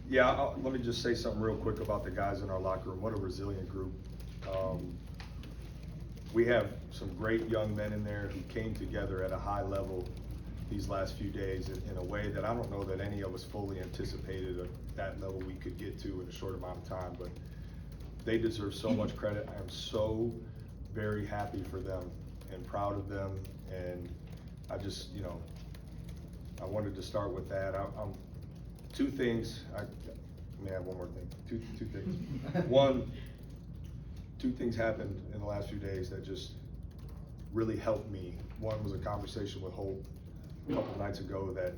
Yeah, let me just say something real quick about the guys in our locker room. What a resilient group. We have some great young men in there who came together at a high level these last few days in a way that I don't know that any of us fully anticipated at that level we could get to in a short amount of time, but they deserve so much credit. I am so very happy for them and proud of them, and I just, I wanted to start with that. Two things, I may have one more thing, two things. One, two things happened in the last few days that just really helped me. One was a conversation with Hope a couple nights ago that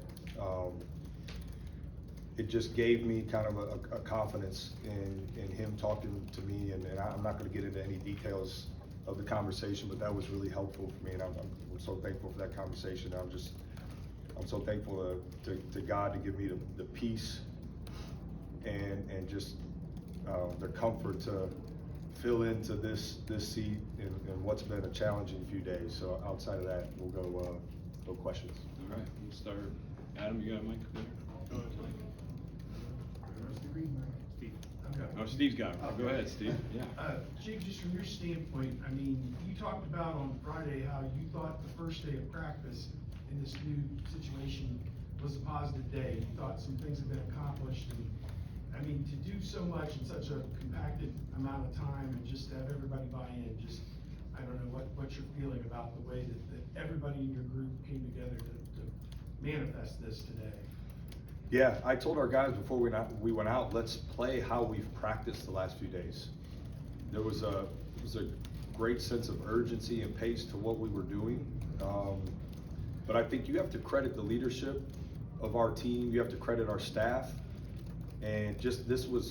it just gave me kind of a confidence in him talking to me, and I'm not going to get into any details of the conversation, but that was really helpful for me, and I'm so thankful for that conversation. I'm so thankful to God to give me the peace and just the comfort to fill into this seat in what's been a challenging few days. So outside of that, we'll go questions. All right, we'll start. Adam, you got a mic there? Steve. Okay. Oh, Steve's got it. Go ahead, Steve. Yeah. Jake, just from your standpoint, I mean, you talked about on Friday how you thought the first day of practice in this new situation was a positive day. You thought some things had been accomplished, and I mean, to do so much in such a compacted amount of time and just to have everybody buy in, just, I don't know what you're feeling about the way that everybody in your group came together to manifest this today. Yeah, I told our guys before we went out, let's play how we've practiced the last few days. There was a great sense of urgency and pace to what we were doing. But I think you have to credit the leadership of our team. You have to credit our staff. And just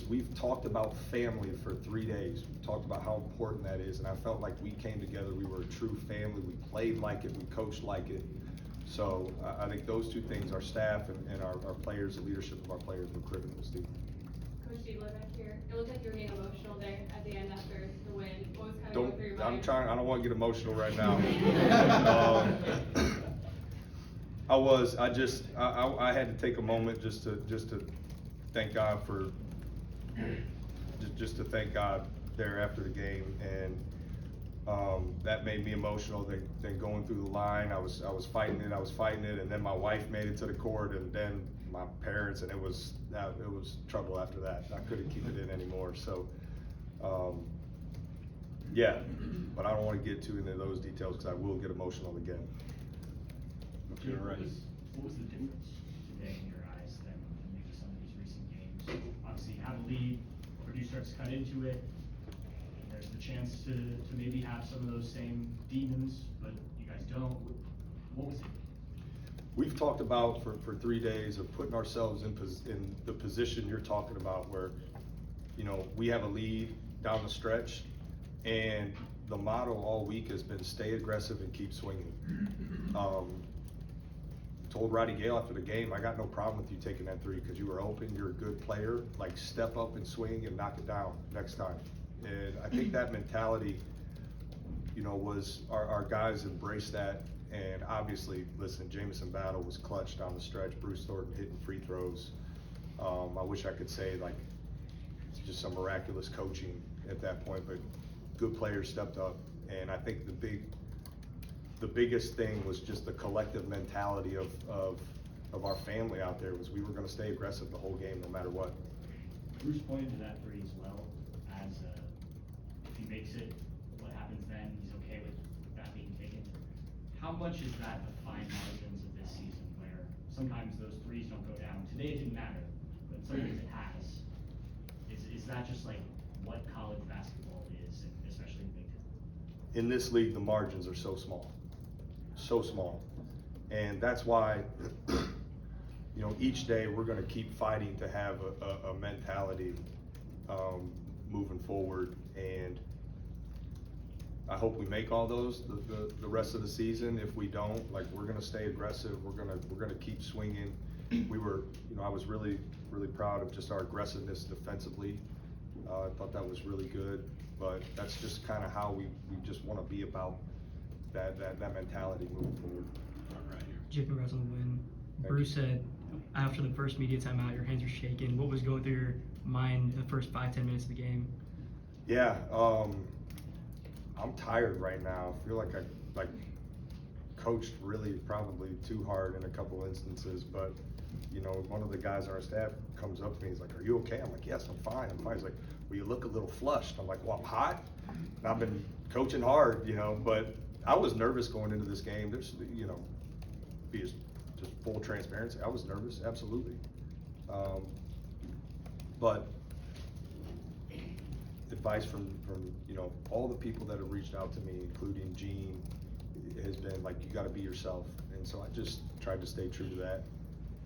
we've talked about family for 3 days. We talked about how important that is. And I felt like we came together, we were a true family. We played like it, we coached like it. So I think those two things, our staff and our players, the leadership of our players, were critical, Steve. Coach Diebler back here. It looked like you were getting emotional there at the end after the win. What was kind of going through your mind? I don't want to get emotional right now. I had to take a moment just to thank God for, just to thank God there after the game, and that made me emotional. Then going through the line, I was fighting it, and then my wife made it to the court, and then my parents, and it was trouble after that. I couldn't keep it in anymore. So, yeah, but I don't want to get too into those details because I will get emotional again. Okay, all right. What was the difference today in your eyes than maybe some of these recent games? Obviously, you have a lead, Purdue starts to cut into it. There's the chance to maybe have some of those same demons, but you guys don't. What was it? We've talked about for 3 days of putting ourselves in the position you're talking about, where we have a lead down the stretch, and the motto all week has been stay aggressive and keep swinging. Told Roddy Gale after the game, I got no problem with you taking that three because you were open, you're a good player, like step up and swing and knock it down next time. And I think that mentality, was our guys embraced that. And obviously, listen, Jamison Battle was clutch down the stretch, Bruce Thornton hitting free throws. I wish I could say like it's just some miraculous coaching at that point, but good players stepped up. And I think the biggest thing was just the collective mentality of our family out there was we were going to stay aggressive the whole game no matter what. Bruce pointed to that three as well as if he makes it, what happens then? He's okay with that being taken. How much is that the fine margins of this season where sometimes those threes don't go down? Today it didn't matter, but sometimes it has. Is that just like what college basketball is, especially in the Big Ten? In this league, the margins are so small. So small. And that's why, each day we're going to keep fighting to have a mentality moving forward. And I hope we make all those the rest of the season. If we don't, we're going to stay aggressive. We're going to keep swinging. We were, I was really proud of just our aggressiveness defensively. I thought that was really good. But that's just kind of how we just want to be about that mentality moving forward. Right here. Jake, congrats on the win. Thank Bruce you. said after the first media timeout, your hands were shaking. What was going through your mind in the first 5-10 minutes of the game? Yeah, I'm tired right now. I feel like I coached really probably too hard in a couple instances, but you know, one of the guys on our staff comes up to me, he's like, "Are you okay?" I'm like, "Yes, I'm fine, I'm fine." He's like, "Well, you look a little flushed." I'm like, "Well, I'm hot, and I've been coaching hard, you know," but I was nervous going into this game. There's, you know, be just full transparency, I was nervous, absolutely. But advice from, you know, all the people that have reached out to me, including Gene, has been like, you gotta be yourself. And so I just tried to stay true to that.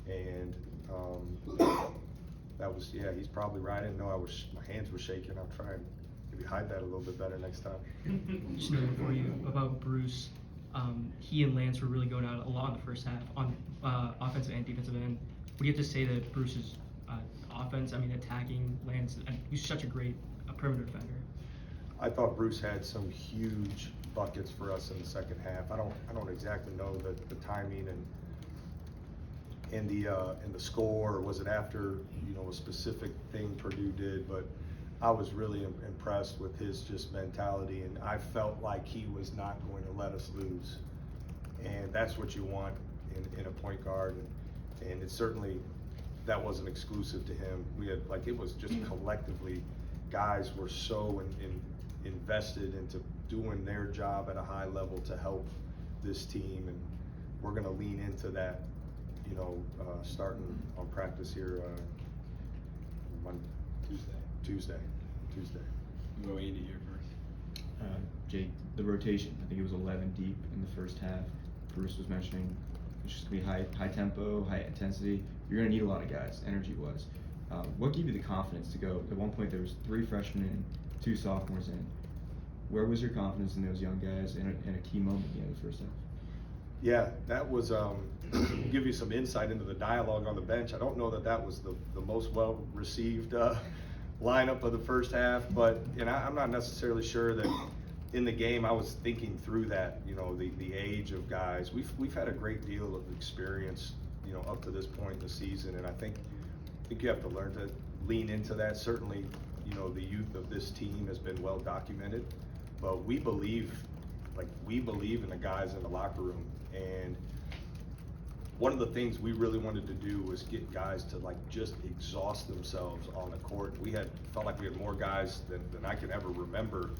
And that was, yeah, he's probably right. I didn't know my hands were shaking. I'll try and maybe hide that a little bit better next time. Just know for you about Bruce, he and Lance were really going out a lot in the first half on offensive and defensive end. What do you have to say to Bruce's offense? I mean, attacking Lance, he's such a great perimeter defender. I thought Bruce had some huge buckets for us in the second half. I don't exactly know the timing and the score, or was it after, you know, a specific thing Purdue did, but I was really impressed with his just mentality, and I felt like he was not going to let us lose. And that's what you want in a point guard, and it certainly, that wasn't exclusive to him. We had, like, it was just collectively, guys were so invested into doing their job at a high level to help this team, and we're gonna lean into that, you know, starting on practice here Tuesday. We'll go Andy here first. Jake, the rotation, I think it was 11 deep in the first half. Bruce was mentioning it's just gonna be high tempo, high intensity. You're gonna need a lot of guys, energy-wise. What gave you the confidence to go? At one point there was 3 freshmen in, 2 sophomores in. Where was your confidence in those young guys in a key moment at the end of the first half? Yeah, that was, give you some insight into the dialogue on the bench. I don't know that was the most well-received lineup of the first half, but, and I'm not necessarily sure that in the game I was thinking through that, you know, the age of guys. We've had a great deal of experience, you know, up to this point in the season, and I think you have to learn to lean into that. Certainly, you know, the youth of this team has been well documented, but we believe in the guys in the locker room. And one of the things we really wanted to do was get guys to just exhaust themselves on the court. Felt like we had more guys than I can ever remember,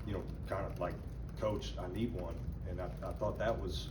you know, kind of like, "Coach, I need one." And I thought that was